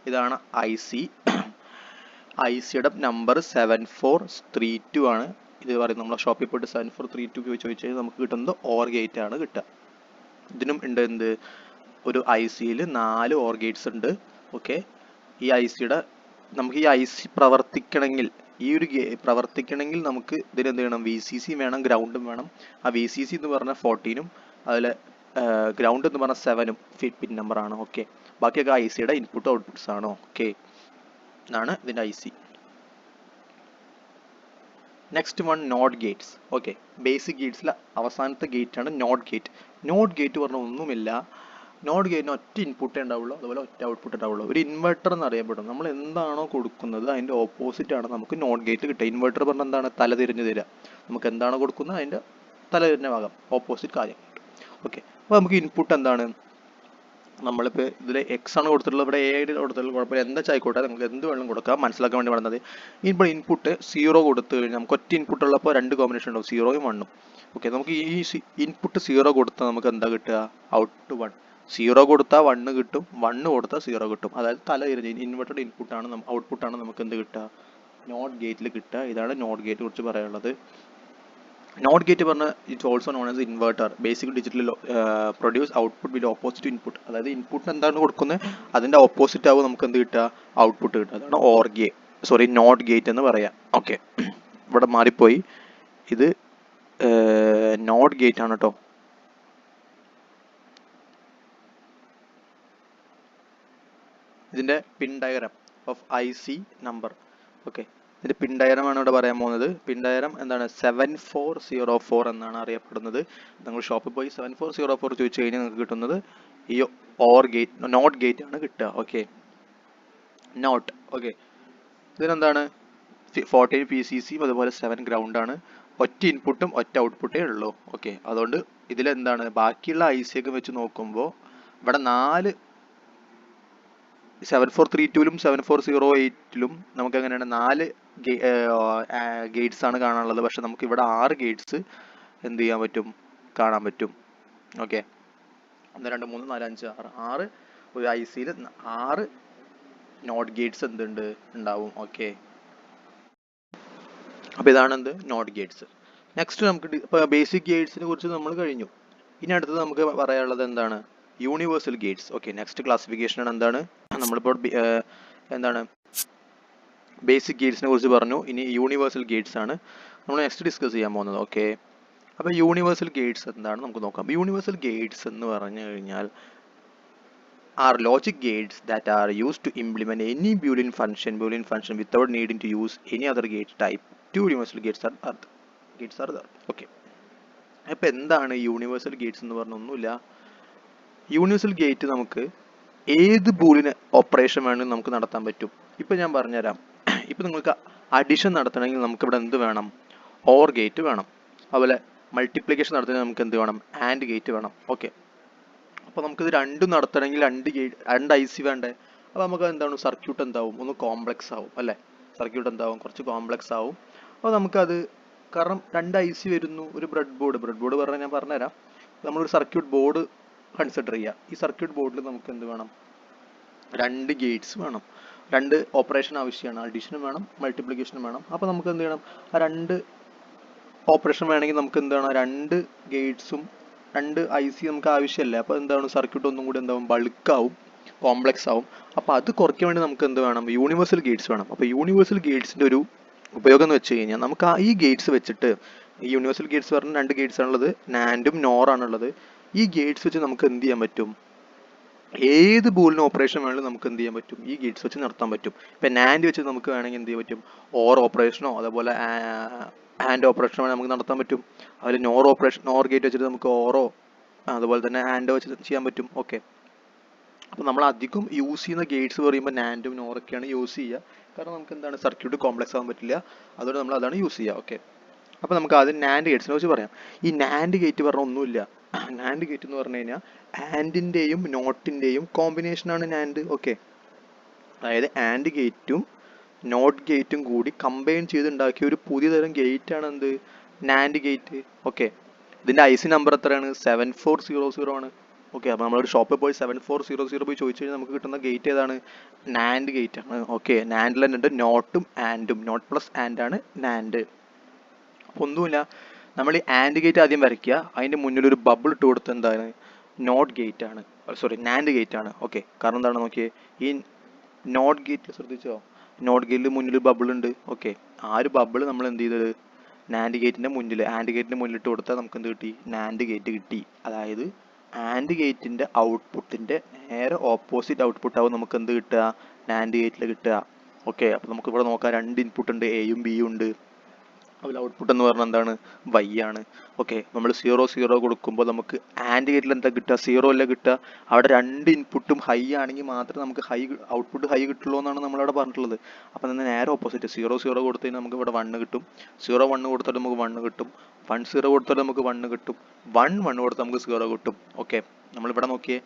ഇതാണ് ഐ സിയുടെ നമ്പർ 7432 ആണ്. ഇത് പറയും നമ്മളെ ഷോപ്പിൽ പോയിട്ട് 7432 ചോദിച്ചു കഴിഞ്ഞാൽ നമുക്ക് കിട്ടുന്നത് ഓർ ഗേറ്റ് ആണ് കിട്ടുക. ഇതിനും ഉണ്ട് എന്ത്, ഒരു ഐ സിയിൽ 4 ഓർ ഗേറ്റ്സ് ഉണ്ട്. ഓക്കെ, ഈ ഐ സിയുടെ നമുക്ക് ഈ ഐ സി പ്രവർത്തിക്കണമെങ്കിൽ, ഈ ഒരു പ്രവർത്തിക്കണമെങ്കിൽ നമുക്ക് ഇതിന് എന്ത് വേണം, VCC വേണം, ഗ്രൗണ്ടും വേണം. ആ VCC എന്ന് പറഞ്ഞാൽ 14ഉം അതിൽ ഗ്രൗണ്ട് എന്ന് പറഞ്ഞാൽ 7ഉം പിൻ നമ്പർ ആണ്. ഓക്കെ, ബാക്കിയൊക്കെ ഐ സിയുടെ ഇൻപുട്ട് ഔട്ട്പുട്ട്സ് ആണ്. ഓക്കെ, ഇതാണ് ഇതിൻ്റെ I C. Next one not gates. Okay, basic ഗേറ്റ്സിലെ അവസാനത്തെ ഗേറ്റ് ആണ് നോട്ട് ഗേറ്റ്. നോട്ട് ഗേറ്റ് പറഞ്ഞാൽ ഒന്നുമില്ല, നോട്ട് ഗേറ്റിന് ഒറ്റ ഇൻപുട്ടേ ഉണ്ടാവുള്ളൂ, അതുപോലെ ഒറ്റ ഔട്ട്പുട്ട് ഉണ്ടാവുള്ളൂ. ഒരു ഇൻവെർട്ടർ എന്ന് അറിയപ്പെടും. നമ്മൾ എന്താണോ കൊടുക്കുന്നത് അതിൻ്റെ ഓപ്പോസിറ്റ് ആണ് നമുക്ക് നോട്ട് ഗേറ്റ് കിട്ടുക. ഇൻവെർട്ടർ പറഞ്ഞാൽ എന്താണ്, തല തിരിഞ്ഞ് തരിക. നമുക്ക് എന്താണോ കൊടുക്കുന്നത് അതിൻ്റെ തല തിരിഞ്ഞ ഭാഗം, ഓപ്പോസിറ്റ് കാര്യം. ഓക്കെ, അപ്പോൾ നമുക്ക് ഇൻപുട്ട് എന്താണ്, നമ്മളിപ്പോൾ ഇതിൽ എക്സ് ആണ് കൊടുത്തിട്ടുള്ളത്, ഇവിടെ എ കൊടുത്തിട്ടുള്ള കുഴപ്പമില്ല, എന്താ ആയിക്കോട്ടെ, നമുക്ക് എന്ത് വേണമെങ്കിലും കൊടുക്കാം. മനസ്സിലാക്കാൻ വേണ്ടി പറയുന്നത്, ഇപ്പോൾ ഇൻപുട്ട് 0 കൊടുത്തു കഴിഞ്ഞാൽ നമുക്ക് ഒറ്റ ഇൻപുട്ട് ഉള്ളപ്പോൾ രണ്ട് കോമ്പിനേഷൻ ഉണ്ടാവും, 0ഉം 1ഉം. ഓക്കെ, നമുക്ക് ഈ ഇൻപുട്ട് 0 കൊടുത്താൽ നമുക്ക് എന്താ കിട്ടുക, ഔട്ട് 1. 0 കൊടുത്താൽ 1 കിട്ടും, 1 കൊടുത്താൽ 0 കിട്ടും. അതായത് തല തിരിഞ്ഞ് ഇൻവെർട്ടഡ് ഇൻപുട്ടാണ്, ഔട്ട്പുട്ടാണ് നമുക്ക് എന്ത് കിട്ടുക, നോട്ട് ഗേറ്റിൽ കിട്ടുക. ഇതാണ് നോട്ട് ഗേറ്റ് കുറിച്ച് പറയാനുള്ളത്. നോട്ട് ഗേറ്റ് പറഞ്ഞാൽ it's also known as inverter. Basic digital produce output with opposite input. അതായത് ഇൻപുട്ട് എന്താണ് കൊടുക്കുന്നത് അതിന്റെ ഓപ്പോസിറ്റ് ആവും നമുക്ക് എന്ത് കിട്ടുക, ഔട്ട്പുട്ട് കിട്ടുക. അതാണ് നോട്ട് ഗേറ്റ് എന്ന് പറയാം. ഓക്കെ, ഇവിടെ മാറിപ്പോയി, ഇത് നോട്ട് ഗേറ്റ് ആണ് കേട്ടോ. ഇതിന്റെ പിൻ ഡയഗ്രാം ഓഫ് IC നമ്പർ. ഓക്കെ, ഇതിന്റെ പിൻ ഡയഗ്രാം ആണ് ഇവിടെ പറയാൻ പോകുന്നത്. പിൻ ഡയഗ്രാം എന്താണ്, 7404 എന്നാണ് അറിയപ്പെടുന്നത്. നിങ്ങൾ ഷോപ്പിൽ പോയി 7404 ചോദിച്ചു കഴിഞ്ഞാൽ നിങ്ങൾക്ക് കിട്ടുന്നത് ഈ ഓർ ഗേറ്റ്, നോട്ട് ഗേറ്റ് ആണ് കിട്ടുക. Okay, not. ഓക്കെ, ഇതിനെന്താണ് 14 PCC അതുപോലെ 7 ഗ്രൗണ്ട് ആണ്. ഒറ്റ ഇൻപുട്ടും ഒറ്റ ഔട്ട്പുട്ടേ ഉള്ളൂ. ഓക്കെ, അതുകൊണ്ട് ഇതിലെന്താണ് ബാക്കിയുള്ള IC ഒക്കെ വെച്ച് നോക്കുമ്പോൾ ഇവിടെ 4 7432ലും 7408ലും നമുക്ക് എങ്ങനെയാണ് 4 ഗേറ്റ്സ് ആണ് കാണാനുള്ളത്. പക്ഷെ നമുക്ക് ഇവിടെ 6 ഗേറ്റ്സ് എന്ത് ചെയ്യാൻ പറ്റും, കാണാൻ പറ്റും. ഓക്കെ, 1 2 3 4 5 6 ഒരു ICയിൽ 6 നോട്ട് ഗേറ്റ്സ് എന്തുണ്ട് ഉണ്ടാവും. ഓക്കെ, അപ്പോൾ ഇതാണ് എന്ത്, നോട്ട് ഗേറ്റ്സ്. നെക്സ്റ്റ് നമുക്ക് ഇപ്പോൾ ബേസിക് ഗേറ്റ്സിനെ കുറിച്ച് നമ്മൾ കഴിഞ്ഞു. ഇനി അടുത്തത് നമുക്ക് പറയാനുള്ളത് എന്താണ്, universal Gates. Okay, next classification ആണ് എന്താണ്, നമ്മളിപ്പോൾ എന്താണ് ബേസിക് ഗേറ്റ്സിനെ കുറിച്ച് പറഞ്ഞു. ഇനി യൂണിവേഴ്സൽ ഗേറ്റ്സ് ആണ് നമ്മൾ നെക്സ്റ്റ് ഡിസ്കസ് ചെയ്യാൻ പോകുന്നത്. ഓക്കെ, അപ്പോൾ യൂണിവേഴ്സൽ ഗേറ്റ്സ് എന്താണ് നമുക്ക് നോക്കാം. യൂണിവേഴ്സൽ ഗേറ്റ്സ് എന്ന് പറഞ്ഞു കഴിഞ്ഞാൽ are logic gates that are used to implement any Boolean function without needing to use any other gate type. Two universal gates are there. Okay, അപ്പോൾ എന്താണ് യൂണിവേഴ്സൽ ഗേറ്റ്സ് എന്ന് പറഞ്ഞ ഒന്നുമില്ല. യൂണിവേഴ്സൽ ഗേറ്റ് നമുക്ക് ഏത് ബൂളിയൻ ഓപ്പറേഷൻ വേണമെങ്കിലും നമുക്ക് നടത്താൻ പറ്റും. ഇപ്പം ഞാൻ പറഞ്ഞുതരാം. ഇപ്പം നിങ്ങൾക്ക് അഡിഷൻ നടത്തണമെങ്കിൽ നമുക്ക് ഇവിടെ എന്ത് വേണം, ഓർ ഗേറ്റ് വേണം. അതുപോലെ മൾട്ടിപ്ലിക്കേഷൻ നടത്തണമെങ്കിൽ നമുക്ക് എന്ത് വേണം, ആൻഡ് ഗേറ്റ് വേണം. ഓക്കെ, അപ്പോൾ നമുക്കിത് രണ്ടും നടത്തണമെങ്കിൽ രണ്ട് IC വേണ്ടേ. അപ്പോൾ നമുക്ക് എന്താണ് സർക്യൂട്ട് എന്താവും, ഒന്ന് കോംപ്ലക്സ് ആവും അല്ലേ. സർക്യൂട്ട് എന്താവും, കുറച്ച് കോംപ്ലക്സ് ആവും. അപ്പോൾ നമുക്കത് കാരണം 2 IC വരുന്നു, ഒരു ബ്രെഡ് ബോർഡ് പറഞ്ഞാൽ ഞാൻ പറഞ്ഞുതരാം. നമ്മളൊരു സർക്യൂട്ട് ബോർഡ് കൺസിഡർ ചെയ്യുക. ഈ സർക്യൂട്ട് ബോർഡിൽ നമുക്ക് എന്ത് വേണം, 2 ഗേറ്റ്സ് വേണം. 2 ഓപ്പറേഷൻ ആവശ്യമാണ്, അഡീഷനും വേണം, മൾട്ടിപ്ലിക്കേഷനും വേണം. അപ്പോൾ നമുക്ക് എന്ത് ചെയ്യണം, ആ 2 ഓപ്പറേഷൻ വേണമെങ്കിൽ നമുക്ക് എന്താണ് 2 ഗേറ്റ്സും 2 IC നമുക്ക് ആവശ്യമല്ല. അപ്പോൾ എന്താണ് സർക്യൂട്ട് ഒന്നും കൂടി എന്താവും, ബൾക്കാവും, കോംപ്ലക്സ് ആവും. അപ്പോൾ അത് കുറയ്ക്കാൻ വേണ്ടി നമുക്ക് എന്ത് വേണം, യൂണിവേഴ്സൽ ഗേറ്റ്സ് വേണം. അപ്പോൾ യൂണിവേഴ്സൽ ഗേറ്റ്സിൻ്റെ ഒരു ഉപയോഗം എന്ന് വെച്ച് കഴിഞ്ഞാൽ നമുക്ക് ഈ ഗേറ്റ്സ് വെച്ചിട്ട്, ഈ യൂണിവേഴ്സൽ ഗേറ്റ്സ് പറഞ്ഞാൽ 2 ഗേറ്റ്സ് ആണുള്ളത്, നാൻഡും നോർ ആണുള്ളത്. ഈ ഗേറ്റ്സ് വെച്ച് നമുക്ക് എന്ത് ചെയ്യാൻ പറ്റും, ഏത് ബൂളിന് ഓപ്പറേഷൻ വേണമെങ്കിലും നമുക്ക് എന്ത് ചെയ്യാൻ പറ്റും, ഈ ഗേറ്റ്സ് വെച്ച് നടത്താൻ പറ്റും. ഇപ്പം നാൻഡ് വെച്ച് നമുക്ക് വേണമെങ്കിൽ എന്ത് ചെയ്യാൻ പറ്റും, ഓർ ഓപ്പറേഷനോ അതേപോലെ ആൻഡ് ഓപ്പറേഷനോ വേണമെങ്കിൽ നമുക്ക് നടത്താൻ പറ്റും. അതിൽ നോർ ഗേറ്റ് വെച്ചിട്ട് നമുക്ക് ഓറോ അതുപോലെ തന്നെ ആൻഡോ വെച്ച് ചെയ്യാൻ പറ്റും. ഓക്കെ, അപ്പോൾ നമ്മൾ അധികം യൂസ് ചെയ്യുന്ന ഗേറ്റ്സ് പറയുമ്പോൾ നാൻഡും നോറൊക്കെയാണ് യൂസ് ചെയ്യുക. കാരണം നമുക്ക് എന്താണ് സർക്യൂട്ട് കോംപ്ലക്സ് ആകാൻ പറ്റില്ല, അതുകൊണ്ട് നമ്മൾ അതാണ് യൂസ് ചെയ്യുക. ഓക്കെ, അപ്പോൾ നമുക്ക് ആദ്യം നാൻഡ് ഗേറ്റ്സിനെ കുറിച്ച് പറയാം. ഈ നാൻഡ് ഗേറ്റ് പറഞ്ഞാൽ ഒന്നുമില്ല. നാൻഡ് ഗേറ്റ് എന്ന് പറഞ്ഞു കഴിഞ്ഞാൽ ആൻഡിൻ്റെയും നോട്ടിൻ്റെയും കോമ്പിനേഷനാണ് നാൻഡ്. ഓക്കെ, അതായത് ആൻഡ് ഗേറ്റും നോട്ട് ഗേറ്റും കൂടി കമ്പൈൻ ചെയ്തുണ്ടാക്കിയ ഒരു പുതിയ തരം ഗേറ്റ് ആണ് എന്ത്, നാൻഡ് ഗേറ്റ്. ഓക്കെ, ഇതിൻ്റെ IC നമ്പർ എത്രയാണ്, 7400 ആണ്. ഓക്കെ, അപ്പോൾ നമ്മളൊരു ഷോപ്പിൽ പോയി 7400 പോയി ചോദിച്ചു കഴിഞ്ഞാൽ നമുക്ക് കിട്ടുന്ന ഗേറ്റ് ഏതാണ്, നാൻഡ് ഗേറ്റ് ആണ്. ഓക്കെ, നാൻഡിൽ തന്നെ ഉണ്ട് നോട്ടും ആൻഡും, നോട്ട് പ്ലസ് ആൻഡ് ആണ് നാൻഡ്. അപ്പോൾ ഒന്നുമില്ല, നമ്മൾ ഈ ആൻഡ് ഗേറ്റ് ആദ്യം വരയ്ക്കുക, അതിൻ്റെ മുന്നിലൊരു ബബിൾ ഇട്ട് കൊടുത്ത് എന്താണ്, നോട്ട് ഗേറ്റ് ആണ്, സോറി നാൻഡ് ഗേറ്റ് ആണ്. ഓക്കെ, കാരണം എന്താണ് നോക്കിയേ, ഈ നോട്ട് ഗേറ്റിൽ ശ്രദ്ധിച്ചോ, നോട്ട് ഗേറ്റിൽ മുന്നിൽ ബബിൾ ഉണ്ട്. ഓക്കെ, ആ ഒരു ബബിൾ നമ്മൾ എന്ത് ചെയ്തത്, നാൻഡ് ഗേറ്റിൻ്റെ മുന്നിൽ, ആൻഡ് ഗേറ്റിൻ്റെ മുന്നിൽ ഇട്ട് കൊടുത്താൽ നമുക്ക് എന്ത് കിട്ടി, നാൻഡ് ഗേറ്റ് കിട്ടി. അതായത് ആൻഡ് ഗേറ്റിൻ്റെ ഔട്ട്പുട്ടിൻ്റെ നേരെ ഓപ്പോസിറ്റ് ഔട്ട്പുട്ട് ആവും നമുക്ക് എന്ത് കിട്ടുക, നാൻഡ് ഗേറ്റിൽ കിട്ടുക. ഓക്കെ, അപ്പോൾ നമുക്ക് ഇവിടെ നോക്കാം, 2 ഇൻപുട്ട് ഉണ്ട്, എയും ബിയും ഉണ്ട്. അതിൽ ഔട്ട്പുട്ട് എന്ന് പറഞ്ഞാൽ എന്താണ്, y ആണ്. ഓക്കെ, നമ്മൾ 0 കൊടുക്കുമ്പോൾ നമുക്ക് ആൻഡ് ഗേറ്റിൽ എന്താ കിട്ടുക, 0 അല്ല കിട്ടുക. അവിടെ 2 ഇൻപുട്ടും ഹൈ ആണെങ്കിൽ മാത്രമേ നമുക്ക് ഔട്ട്പുട്ട് ഹൈ കിട്ടുള്ളൂ എന്നാണ് നമ്മളവിടെ പറഞ്ഞിട്ടുള്ളത്. അപ്പം തന്നെ നേരെ ഓപ്പോസിറ്റ്, 0 കൊടുത്തു കഴിഞ്ഞാൽ നമുക്ക് ഇവിടെ 1 കിട്ടും, 1 കൊടുത്താൽ നമുക്ക് 1 കിട്ടും, 0 കൊടുത്താൽ നമുക്ക് 1 കിട്ടും, 1 കൊടുത്താൽ നമുക്ക് 0 കിട്ടും. ഓക്കെ, നമ്മളിവിടെ നോക്കിയേ,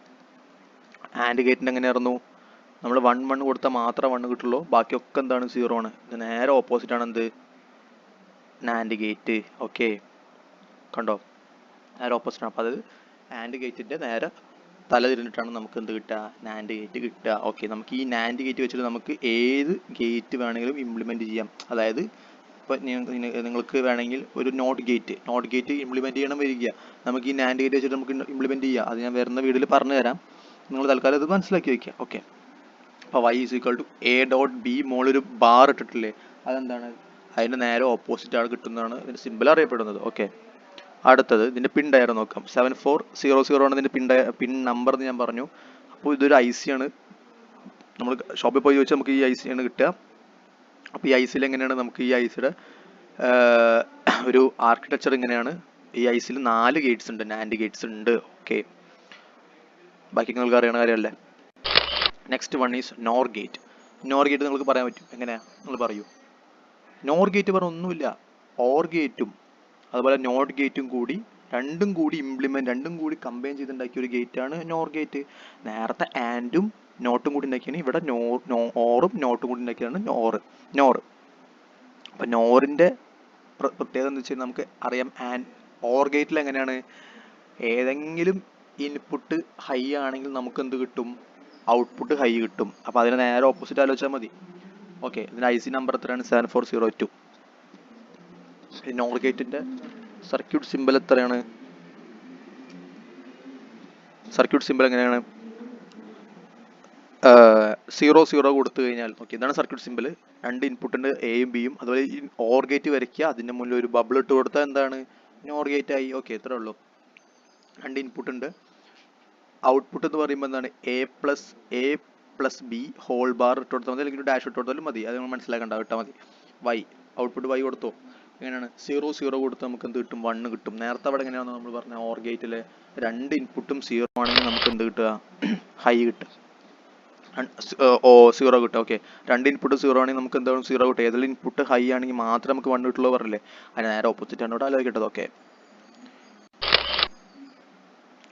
ആൻഡ് ഗേറ്റിൻ്റെ എങ്ങനെയായിരുന്നു, നമ്മൾ 1 കൊടുത്താൽ മാത്രമേ 1 കിട്ടുള്ളൂ, ബാക്കിയൊക്കെ എന്താണ്, 0 ആണ്. ഇത് നേരെ ഓപ്പോസിറ്റ് ആണ് എന്ത്, നാൻഡ് ഗേറ്റ്. ഓക്കെ, കണ്ടോ, നേരെ ഓപ്പോസിറ്റ് ആണ്. അപ്പോൾ അത് ആൻഡ് ഗേറ്റിൻ്റെ നേരെ തല തിരിഞ്ഞിട്ടാണ് നമുക്ക് എന്ത് കിട്ടുക, നാൻഡ് ഗേറ്റ് കിട്ടുക. ഓക്കെ, നമുക്ക് ഈ നാൻഡ് ഗേറ്റ് വെച്ചിട്ട് നമുക്ക് ഏത് ഗേറ്റ് വേണമെങ്കിലും ഇംപ്ലിമെൻറ്റ് ചെയ്യാം. അതായത് ഇപ്പോൾ നിങ്ങൾക്ക് വേണമെങ്കിൽ ഒരു നോട്ട് ഗേറ്റ് ഇംപ്ലിമെൻറ്റ് ചെയ്യണം വരിക, നമുക്ക് ഈ നാൻഡ് ഗേറ്റ് വെച്ചിട്ട് നമുക്ക് ഇംപ്ലിമെൻറ്റ് ചെയ്യാം. അത് ഞാൻ വരുന്ന വീഡിയോയിൽ പറഞ്ഞു തരാം, നിങ്ങൾ തൽക്കാലം ഇത് മനസ്സിലാക്കി വയ്ക്കുക. ഓക്കെ, അപ്പോൾ y = a.b മോളൊരു ബാർ ഇട്ടിട്ടില്ലേ, അതെന്താണ്, അതിൻ്റെ നേരെ ഓപ്പോസിറ്റ് ആണ് കിട്ടുന്നതാണ് ഇതിൻ്റെ സിമ്പിൾ അറിയപ്പെടുന്നത്. ഓക്കെ, അടുത്തത് ഇതിൻ്റെ പിൻ ഡയർ നോക്കാം. 7400 ആണ് ഇതിൻ്റെ പിൻ നമ്പർ എന്ന് ഞാൻ പറഞ്ഞു. അപ്പോൾ ഇതൊരു IC ആണ്, നമ്മൾ ഷോപ്പിൽ പോയി ചോദിച്ചാൽ നമുക്ക് ഈ IC ആണ് കിട്ടുക. അപ്പോൾ ഈ ICയിൽ എങ്ങനെയാണ്, നമുക്ക് ഈ ICയുടെ ഒരു ആർക്കിടെക്ചർ ഇങ്ങനെയാണ്. ഈ ICയിൽ 4 ഗേറ്റ്സ് ഉണ്ട്, നാൻഡ് ഗേറ്റ്സ് ഉണ്ട്. ഓക്കെ, ബാക്കി നിങ്ങൾക്ക് അറിയണ കാര്യമല്ലേ. Next one is nor gate. Nor gate നിങ്ങൾക്ക് പറയാൻ പറ്റും, എങ്ങനെയാ നിങ്ങൾ പറയൂ. നോർ ഗേറ്റ് പറഞ്ഞ ഒന്നുമില്ല, ഓർ ഗേറ്റും അതുപോലെ നോട്ട് ഗേറ്റും കൂടി രണ്ടും കൂടി കമ്പൈൻ ചെയ്തുണ്ടാക്കിയ ഒരു ഗേറ്റാണ് നോർ ഗേറ്റ്. നേരത്തെ ആൻഡും നോട്ടും കൂടി ഉണ്ടാക്കിയാണ്, ഇവിടെ ഓറും നോട്ടും കൂടി ഉണ്ടാക്കിയതാണ് നോർ. അപ്പം നോറിൻ്റെ പ്രത്യേകത എന്ന് വെച്ചാൽ നമുക്ക് അറിയാം, ഓർ ഗേറ്റിൽ എങ്ങനെയാണ്, ഏതെങ്കിലും ഇൻപുട്ട് ഹൈ ആണെങ്കിൽ നമുക്ക് എന്ത് കിട്ടും, ഔട്ട്പുട്ട് ഹൈ കിട്ടും. അപ്പോൾ അതിന് നേരെ ഓപ്പോസിറ്റ് ആലോചിച്ചാൽ മതി. ഓക്കെ, ഇതിൻ്റെ IC നമ്പർ എത്രയാണ്, 7402. നോർ ഗേറ്റിൻ്റെ സർക്യൂട്ട് സിമ്പിൾ എത്രയാണ്, സർക്യൂട്ട് സിമ്പിൾ എങ്ങനെയാണ്, 0 കൊടുത്തു കഴിഞ്ഞാൽ, ഓക്കെ ഇതാണ് സർക്യൂട്ട് സിമ്പിൾ. 2 ഇൻപുട്ടുണ്ട്, എയും ബിയും. അതുപോലെ ഈ ഓർ ഗേറ്റ് വരയ്ക്കുക, അതിൻ്റെ മുന്നിൽ ഒരു ബബിൾ ഇട്ട് കൊടുത്താൽ എന്താണ്, നോർ ഗേറ്റ് ആയി. ഓക്കെ, ഇത്രേ ഉള്ളൂ. 2 ഇൻപുട്ട് ഉണ്ട്, ഔട്ട്പുട്ട് എന്ന് പറയുമ്പോൾ എന്താണ്, a+b ഹോൾ ബാർ ഇട്ട് കൊടുത്താൽ മതി, അല്ലെങ്കിൽ ഡാഷ് ഇട്ട് കൊടുത്താലും മതി, അത് നമ്മൾ മനസ്സിലാക്കണ്ട, ഇട്ടാൽ മതി. ഔട്ട്പുട്ട് y കൊടുത്തോ, എങ്ങനെയാണ്, 0 കൊടുത്ത് നമുക്ക് എന്ത് കിട്ടും, 1 കിട്ടും. നേരത്തെ അവിടെ എങ്ങനെയാണെന്ന് നമ്മൾ പറഞ്ഞ, ഓർ ഗേറ്റിലെ 2 ഇൻപുട്ടും 0 ആണെങ്കിൽ നമുക്ക് എന്ത് കിട്ടുക, ഹൈ കിട്ടുക, 0 കിട്ടുക. ഓക്കെ, 2 ഇൻപുട്ട് 0 ആണെങ്കിൽ നമുക്ക് എന്താണ് 0 കിട്ടുക. ഏതെങ്കിലും ഇൻപുട്ട് ഹൈ ആണെങ്കിൽ മാത്രമേ നമുക്ക് 1 കിട്ടുള്ളൂ പറഞ്ഞില്ലേ, അതിന് നേരെ ഓപ്പോസിറ്റ് ആണ് ഇവിടെ ആലോചിക്കേണ്ടത്. ഓക്കെ,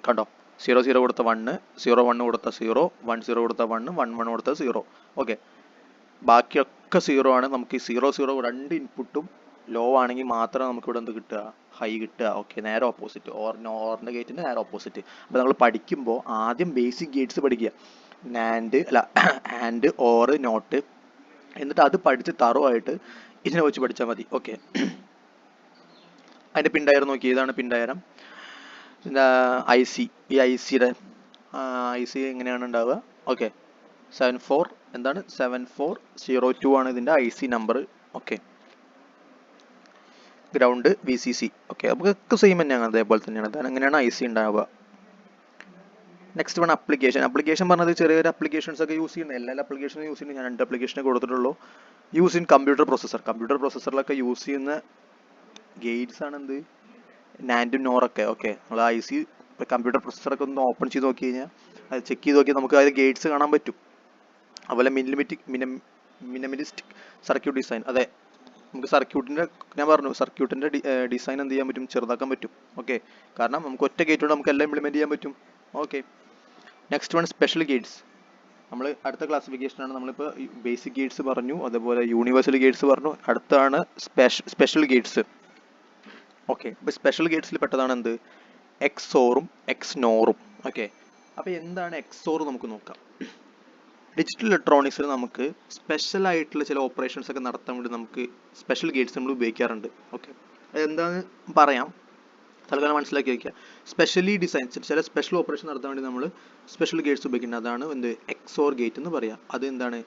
കണ്ടോ, 0 കൊടുത്ത 1, 1 കൊടുത്ത 0, 1 കൊടുത്ത 1, 1 കൊടുത്ത 0. ഓക്കെ, ബാക്കിയൊക്കെ 0 ആണ്. നമുക്ക് ഈ 0 2 ഇൻപുട്ടും ലോ ആണെങ്കിൽ മാത്രമേ നമുക്ക് ഇവിടെ എന്ത് കിട്ടുക, ഹൈ കിട്ടുക. ഓക്കെ, നേരെ ഓപ്പോസിറ്റ്, ഓറിൻ്റെ ഗേറ്റിൻ്റെ നേരെ ഓപ്പോസിറ്റ്. അപ്പോൾ നമ്മൾ പഠിക്കുമ്പോൾ ആദ്യം ബേസിക് ഗേറ്റ്സ് പഠിക്കുക, ആൻഡ് ഓർ നോട്ട്, എന്നിട്ട് അത് പഠിച്ച് തറവായിട്ട് ഇതിനെ വെച്ച് പഠിച്ചാൽ മതി. ഓക്കെ, അതിൻ്റെ പിൻ ഡയർ നോക്കി, ഏതാണ് പിൻ ഡയഗ്രം, IC, ഈ ICയുടെ IC എങ്ങനെയാണ് ഉണ്ടാവുക. ഓക്കെ, 7402 ആണ് ഇതിൻ്റെ IC നമ്പർ. Okay, ground VCC. ഓക്കെ, നമുക്കൊക്കെ സെയിം തന്നെയാണ്, അതേപോലെ തന്നെയാണ്. അതാണ് എങ്ങനെയാണ് IC ഉണ്ടാവുക. Next one application. അപ്ലിക്കേഷൻ പറഞ്ഞത് ചെറിയൊരു അപ്ലിക്കേഷൻസ് ഒക്കെ യൂസ് ചെയ്യുന്നത്, എല്ലാ അപ്ലിക്കേഷനും യൂസ് ചെയ്യുന്നത്. ഞാൻ 2 അപ്ലിക്കേഷനെ കൊടുത്തിട്ടുള്ളൂ. Use in computer processor. Computer പ്രൊസസ്സറിലൊക്കെ യൂസ് ചെയ്യുന്ന ഗേറ്റ്സ് ആണ് എന്ത്, നാൻഡും നോറൊക്കെ. ഓക്കെ, നമ്മൾ ഐ സി കമ്പ്യൂട്ടർ പ്രൊസസ്സറൊക്കെ ഒന്ന് ഓപ്പൺ ചെയ്ത് നോക്കി കഴിഞ്ഞാൽ, അത് ചെക്ക് ചെയ്ത് നോക്കിയാൽ നമുക്ക് അതിൽ ഗേറ്റ്സ് കാണാൻ പറ്റും. അതുപോലെ മിനിമലിസ്റ്റിക് സർക്യൂട്ട് ഡിസൈൻ. അതെ, നമുക്ക് സർക്യൂട്ടിൻ്റെ, ഞാൻ പറഞ്ഞു സർക്യൂട്ടിൻ്റെ ഡിസൈൻ എന്ത് ചെയ്യാൻ പറ്റും, ചെറുതാക്കാൻ പറ്റും. ഓക്കെ, കാരണം നമുക്ക് ഒറ്റ ഗേറ്റ് കൊണ്ട് നമുക്ക് എല്ലാം ഇംപ്ലിമെൻറ്റ് ചെയ്യാൻ പറ്റും. Okay, next one special Gates. നമ്മൾ അടുത്ത ക്ലാസിഫിക്കേഷനാണ്. നമ്മളിപ്പോൾ ബേസിക് ഗേറ്റ്സ് പറഞ്ഞു, അതേപോലെ യൂണിവേഴ്സൽ ഗേറ്റ്സ് പറഞ്ഞു. അടുത്താണ് സ്പെഷ്യൽ ഗേറ്റ്സ്. ഓക്കെ, ഇപ്പോൾ സ്പെഷ്യൽ ഗേറ്റ്സിൽ പെട്ടതാണ് എന്ത്, എക്സോറും എക്സ്നോറും. ഓക്കെ, അപ്പോൾ എന്താണ് എക്സോർ നമുക്ക് നോക്കാം. ഡിജിറ്റൽ ഇലക്ട്രോണിക്സിൽ നമുക്ക് സ്പെഷ്യൽ ആയിട്ടുള്ള ചില ഓപ്പറേഷൻസ് ഒക്കെ നടത്താൻ വേണ്ടി നമുക്ക് സ്പെഷ്യൽ ഗേറ്റ്സ് നമ്മൾ ഉപയോഗിക്കാറുണ്ട്. ഓക്കെ, അതെന്താണെന്ന് പറയാം, തൽക്കാലം മനസ്സിലാക്കി വയ്ക്കുക. സ്പെഷ്യലി ഡിസൈൻ ചില സ്പെഷ്യൽ ഓപ്പറേഷൻ നടത്താൻ വേണ്ടി നമ്മൾ സ്പെഷ്യൽ ഗേറ്റ്സ് ഉപയോഗിക്കുന്നത്, അതാണ് എന്ത്, എക്സോർ ഗേറ്റ് എന്ന് പറയാം. അത് എന്താണ്,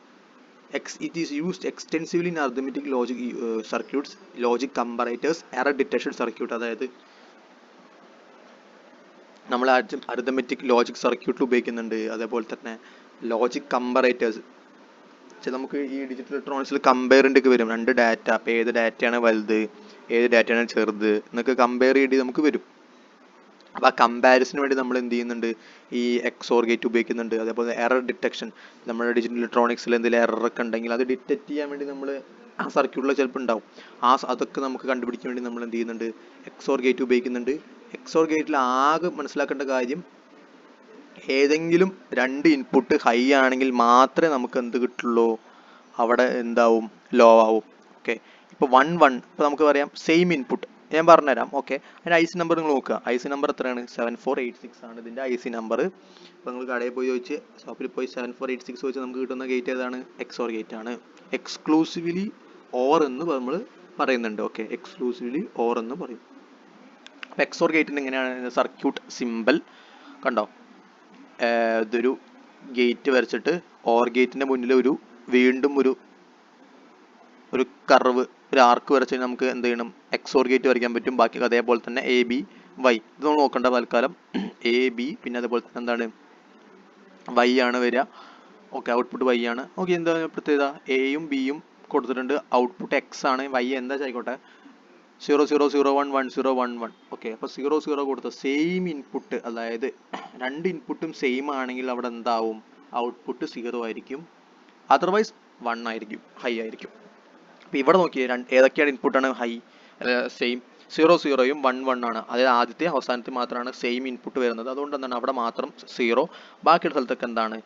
it is used extensively in arithmetic logic circuits, logic comparators, error detection circuit. അതായത് നമ്മൾ അർഥമെറ്റിക് ലോജിക് സർക്യൂട്ടിൽ ഉപയോഗിക്കുന്നുണ്ട്, അതേപോലെ തന്നെ ലോജിക് കമ്പാറേറ്റേഴ്സ്. നമുക്ക് ഈ ഡിജിറ്റൽ ഇലക്ട്രോണിക്സിൽ കമ്പയറിൻ്റെയൊക്കെ വരും, 2 ഡാറ്റ, അപ്പോൾ ഏത് ഡാറ്റയാണ് വലുത്, ഏത് ഡാറ്റയാണ് ചെറുത് എന്നൊക്കെ കമ്പയർ ചെയ്യേണ്ടി നമുക്ക് വരും. അപ്പോൾ ആ കമ്പാരിസന് വേണ്ടി നമ്മൾ എന്ത് ചെയ്യുന്നുണ്ട്, ഈ എക്സോർ ഗേറ്റ് ഉപയോഗിക്കുന്നുണ്ട്. അതേപോലെ എറർ ഡിറ്റക്ഷൻ, നമ്മുടെ ഡിജിറ്റൽ ഇലക്ട്രോണിക്സിൽ എന്തെങ്കിലും എററൊക്കെ ഉണ്ടെങ്കിൽ അത് ഡിറ്റക്ട് ചെയ്യാൻ വേണ്ടി നമ്മൾ ആ സർക്യൂട്ടിൽ ചിലപ്പോൾ ഉണ്ടാവും. അതൊക്കെ നമുക്ക് കണ്ടുപിടിക്കാൻ വേണ്ടി നമ്മൾ എന്ത് ചെയ്യുന്നുണ്ട്, എക്സോർ ഗേറ്റ് ഉപയോഗിക്കുന്നുണ്ട്. എക്സോർ ഗേറ്റിൽ ആകെ മനസ്സിലാക്കേണ്ട കാര്യം, ഏതെങ്കിലും 2 ഇൻപുട്ട് ഹൈ ആണെങ്കിൽ മാത്രമേ നമുക്ക് എന്ത് കിട്ടുള്ളൂ, അവിടെ എന്താവും, ലോ ആവും. ഓക്കെ, ഇപ്പോൾ 1 1, ഇപ്പോൾ നമുക്ക് പറയാം സെയിം ഇൻപുട്ട്, ഞാൻ പറഞ്ഞുതരാം. ഓക്കെ, അതിൻ്റെ ഐ സി നമ്പർ നിങ്ങൾ നോക്കുക. ഐ സി നമ്പർ എത്രയാണ്, 7486 ആണ് ഇതിൻ്റെ ഐ സി നമ്പർ. ഇപ്പോൾ നിങ്ങൾ കടയിൽ പോയി ചോദിച്ച്, ഷോപ്പിൽ പോയി 7486 ചോദിച്ചാൽ നമുക്ക് കിട്ടുന്ന ഗേറ്റ് ഏതാണ്, എക്സോർ ഗേറ്റ് ആണ്. എക്സ്ക്ലൂസീവ്ലി ഓർ എന്ന് നമ്മൾ പറയുന്നുണ്ട്. ഓക്കെ, എക്സ്ക്ലൂസീവ്ലി ഓർ എന്ന് പറയും. അപ്പോൾ എക്സോർ ഗേറ്റിന് എങ്ങനെയാണ് സർക്യൂട്ട് സിമ്പൽ കണ്ടോ, ഇതൊരു ഗേറ്റ് വരച്ചിട്ട് ഓർ ഗേറ്റിൻ്റെ മുന്നിൽ വീണ്ടും ഒരു കർവ്, ഒരു ആർക്ക് വരച്ച് നമുക്ക് എന്ത് ചെയ്യണം, എക്സോർ ഗേറ്റ് വരയ്ക്കാൻ പറ്റും. ബാക്കി അതേപോലെ തന്നെ എ ബി വൈ, ഇത് നമ്മൾ നോക്കേണ്ട തൽക്കാലം. എ ബി പിന്നെ അതേപോലെ തന്നെ എന്താണ്, വൈ ആണ് വരിക. ഓക്കെ, ഔട്ട്പുട്ട് വൈ ആണ്. ഓക്കെ, എന്താ പ്രത്യേകത, എയും ബിയും കൊടുത്തിട്ടുണ്ട്, ഔട്ട്പുട്ട് എക്സ് ആണ്, വൈ എന്താ ആയിക്കോട്ടെ, 0 0 0 1 1 0 1 1. ഓക്കെ, അപ്പോൾ 0 0 കൊടുത്ത സെയിം ഇൻപുട്ട്, അതായത് 2 ഇൻപുട്ടും സെയിം ആണെങ്കിൽ അവിടെ എന്താവും, ഔട്ട്പുട്ട് 0 ആയിരിക്കും, അതർവൈസ് 1 ആയിരിക്കും, ഹൈ ആയിരിക്കും. അപ്പോൾ ഇവിടെ നോക്കിയേ, ഏതൊക്കെയാണ് ഇൻപുട്ടാണ് ഹൈ, സെയിം 0 0യും 1 1 ആണ്. അതായത് ആദ്യത്തെ അവസാനത്തെ മാത്രമാണ് സെയിം ഇൻപുട്ട് വരുന്നത്. അതുകൊണ്ട് എന്താണ് അവിടെ മാത്രം 0, ബാക്കിയുള്ള സ്ഥലത്തൊക്കെ എന്താണ്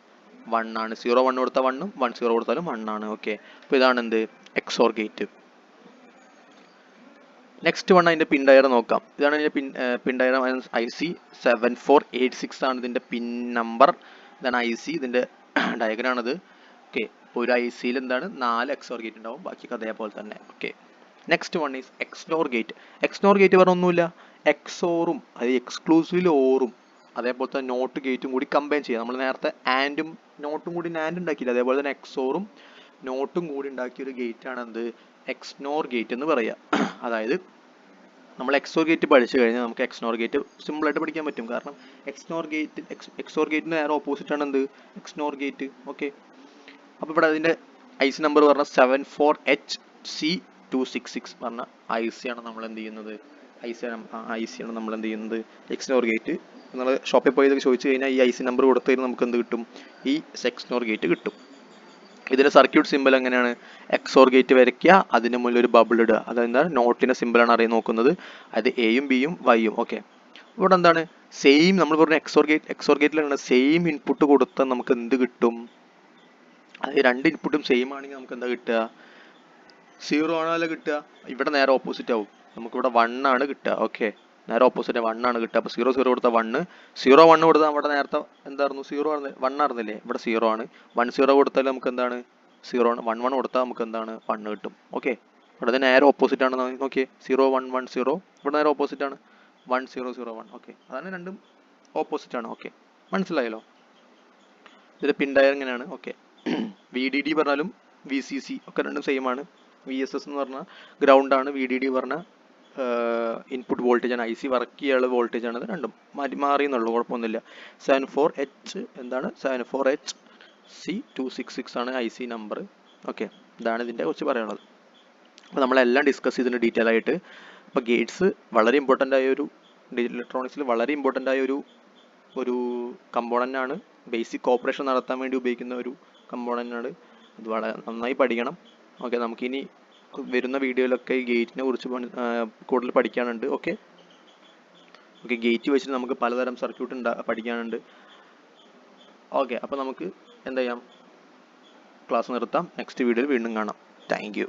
1 ആണ്. 0 1 കൊടുത്താൽ 1ഉം 1 0 കൊടുത്താലും 1 ആണ്. ഓക്കെ, അപ്പോൾ ഇതാണ് എന്ത്, എക്സോർ ഗേറ്റ്. നെക്സ്റ്റ് വൺ അതിൻ്റെ പിൻ ഡയഗ്രം നോക്കാം. ഇതാണ് ഇതിൻ്റെ പിൻ ഡയഗ്രം. IC 7486 ആണ് ഇതിൻ്റെ പിൻ നമ്പർ. ഇതാണ് IC, ഇതിൻ്റെ ഡയഗ്രാണത്. ഓക്കെ, ഇപ്പോൾ ഒരു ICയിൽ എന്താണ് 4 എക്സോർ ഗേറ്റ് ഉണ്ടാവും, ബാക്കിയൊക്കെ അതേപോലെ തന്നെ. Okay, next one is XNOR gate. XNOR gate പറഞ്ഞ ഒന്നുമില്ല, എക്സോറും അത് എക്സ്ക്ലൂസീവ്ലി ഓറും അതേപോലെ തന്നെ നോട്ട് ഗേറ്റും കൂടി കമ്പൈൻ ചെയ്യാം. നമ്മൾ നേരത്തെ ആൻഡും നോട്ടും കൂടി ആൻഡ് ഉണ്ടാക്കിയില്ല, അതേപോലെ തന്നെ എക്സോറും നോട്ടും കൂടി ഉണ്ടാക്കിയ ഒരു ഗേറ്റ് ആണ് എന്ത്, എക്സ്നോർ ഗേറ്റ് എന്ന് പറയുക. അതായത് നമ്മൾ എക്സോർ ഗേറ്റ് പഠിച്ചു കഴിഞ്ഞാൽ നമുക്ക് എക്സ്നോർ ഗേറ്റ് സിമ്പിളായിട്ട് പഠിക്കാൻ പറ്റും. കാരണം എക്സ്നോർ ഗേറ്റിന് നേരെ ഓപ്പോസിറ്റ് ആണ് എന്ത്, എക്സ്നോർ ഗേറ്റ്. ഓക്കെ, അപ്പോൾ ഇവിടെ അതിൻ്റെ IC നമ്പർ പറഞ്ഞാൽ 74HC266 പറഞ്ഞ IC ആണ് നമ്മൾ എന്ത് ചെയ്യുന്നത്, IC ആണ് നമ്മൾ എന്ത് ചെയ്യുന്നത്, എക്സ്നോർ ഗേറ്റ്. നിങ്ങൾ ഷോപ്പിൽ പോയി ഇതൊക്കെ ചോദിച്ചു കഴിഞ്ഞാൽ ഈ IC നമ്പർ കൊടുത്തു കഴിഞ്ഞാൽ നമുക്ക് എന്ത് കിട്ടും, ഈ എക്സ്നോർ ഗേറ്റ് കിട്ടും. ഇതിന്റെ സർക്യൂട്ട് സിമ്പിൾ എങ്ങനെയാണ്, എക്സോർ ഗേറ്റ് വരയ്ക്കുക, അതിന് മുന്നിൽ ഒരു ബബിൾ ഇടുക. അതെന്താണ്, നോട്ടിന്റെ സിമ്പിളാണ് അറിയാൻ നോക്കുന്നത്. അത് എയും ബിയും വൈയും. ഓക്കെ, ഇവിടെ എന്താണ് സെയിം, നമ്മൾ പറഞ്ഞ എക്സോർ ഗേറ്റിലാണ് സെയിം ഇൻപുട്ട് കൊടുത്താൽ നമുക്ക് എന്ത് കിട്ടും, അത് 2 ഇൻപുട്ടും സെയിം ആണെങ്കിൽ നമുക്ക് എന്താ കിട്ടുക, 0 ആണല്ലോ കിട്ടുക. ഇവിടെ നേരെ ഓപ്പോസിറ്റ് ആവും, നമുക്കിവിടെ 1 ആണ് കിട്ടുക. ഓക്കെ, നേരെ ഓപ്പോസിറ്റ് 1 ആണ് കിട്ടുക. അപ്പോൾ 0 0 കൊടുത്താൽ 1, 0 1 കൊടുത്താൽ അവിടെ നേരത്തെ എന്തായിരുന്നു 0 ആണ്, 1 ആയിരുന്നില്ലേ, ഇവിടെ 0 ആണ്. 1 0 കൊടുത്താൽ നമുക്ക് എന്താണ് 0 ആണ്. 1 1 കൊടുത്താൽ നമുക്ക് എന്താണ് 1 കിട്ടും. ഓക്കെ, ഇവിടെ നേരെ ഓപ്പോസിറ്റ് ആണ്. നോക്കിയേ, 0 1 1 0, ഇവിടെ നേരെ ഓപ്പോസിറ്റ് ആണ് 1 0 0 1. ഓക്കെ, അതാണ് രണ്ടും ഓപ്പോസിറ്റ് ആണ്. ഓക്കെ, മനസ്സിലായല്ലോ. ഇതിന്റെ പിൻ ഡയഗ്രം എങ്ങനെയാണ്. ഓക്കെ, VDD പറഞ്ഞാലും VCC ഒക്കെ രണ്ടും സെയിം ആണ്. VSS എന്ന് പറഞ്ഞാൽ ഗ്രൗണ്ട് ആണ്, VDD പറഞ്ഞാൽ ഇൻപുട്ട് വോൾട്ടേജ് ആണ്, ഐ സി വർക്ക് ചെയ്യാനുള്ള വോൾട്ടേജ് ആണ്, അത് രണ്ടും മാറിയെന്നുള്ളൂ, കുഴപ്പമൊന്നുമില്ല. 74H എന്താണ് 74HC266 ആണ് ഐ സി നമ്പർ. ഓക്കെ, ഇതാണ് ഇതിൻ്റെ കുറിച്ച് പറയാനുള്ളത്. അപ്പോൾ നമ്മളെല്ലാം ഡിസ്കസ് ചെയ്തിട്ടുണ്ട് ഡീറ്റെയിൽ ആയിട്ട്. അപ്പോൾ ഗേറ്റ്സ് വളരെ ഇമ്പോർട്ടൻ്റ് ആയ ഒരു ഇലക്ട്രോണിക്സിൽ വളരെ ഇമ്പോർട്ടൻ്റ് ആയ ഒരു കമ്പോണൻ്റ് ആണ്. ബേസിക് ഓപ്പറേഷൻ നടത്താൻ വേണ്ടി ഉപയോഗിക്കുന്ന ഒരു കമ്പോണൻ്റ് ആണ്. അത് വളരെ നന്നായി പഠിക്കണം. ഓക്കെ, നമുക്കിനി വരുന്ന വീഡിയോയിലൊക്കെ ഈ ഗേറ്റിനെ കുറിച്ച് കൂടുതൽ പഠിക്കാനുണ്ട്. ഓക്കെ, ഗേറ്റ് വെച്ചിട്ട് നമുക്ക് പലതരം സർക്യൂട്ട് പഠിക്കാനുണ്ട്. ഓക്കെ, അപ്പോൾ നമുക്ക് എന്ത് ചെയ്യാം, ക്ലാസ് നിർത്താം. നെക്സ്റ്റ് വീഡിയോയിൽ വീണ്ടും കാണാം. Thank you.